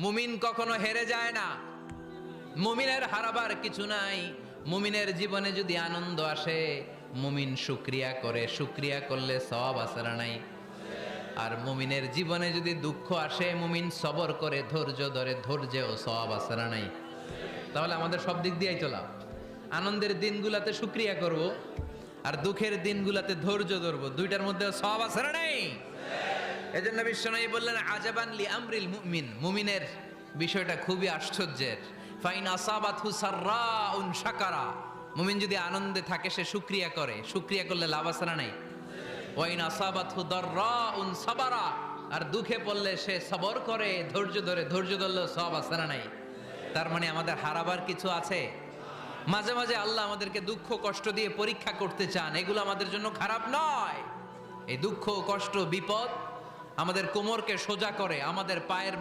মুমিন কখনো হেরে যায় না। মুমিনের হারাবার কিছু নাই। মুমিনের জীবনে যদি আনন্দ আসে, মুমিন শুকরিয়া করে, শুকরিয়া করলে সওয়াব আছে না নাই? আর মুমিনের জীবনে যদি দুঃখ আসে, মুমিন সবর করে, ধৈর্য ধরে, ধৈর্যেও সওয়াব আছে না নাই? তাহলে আমাদের সব দিক দিয়েই তো লাভ। আনন্দের দিনগুলাতে শুকরিয়া করব, আর দুঃখের দিনগুলাতে ধৈর্য ধরবো, দুইটার মধ্যে সওয়াব আছে না নাই? এজন্য বিশ্বনবী বললেন, আজাবান লি আমরিল মুমিন, মুমিনের বিষয়টা খুবই আশ্চর্যের। ফাইন আসাবাতহু সাররাউন শাকারা, মুমিন যদি আনন্দে থাকে সে শুকরিয়া করে, শুকরিয়া করলে লাভ আছে না নাই? ওয়াইন আসাবাতহু দাররাউন সাবারা, আর দুঃখে পড়লে সে সবর করে, ধৈর্য ধরে, ধৈর্য ধরলে সওয়াব আছে না নাই? তার মানে আমাদের হারাবার কিছু আছে। মাঝে মাঝে আল্লাহ আমাদেরকে দুঃখ কষ্ট দিয়ে পরীক্ষা করতে চান, এগুলো আমাদের জন্য খারাপ নয়। এই দুঃখ কষ্ট বিপদ আমাদের কোমরকে সোজা করে, আমাদের পায়ের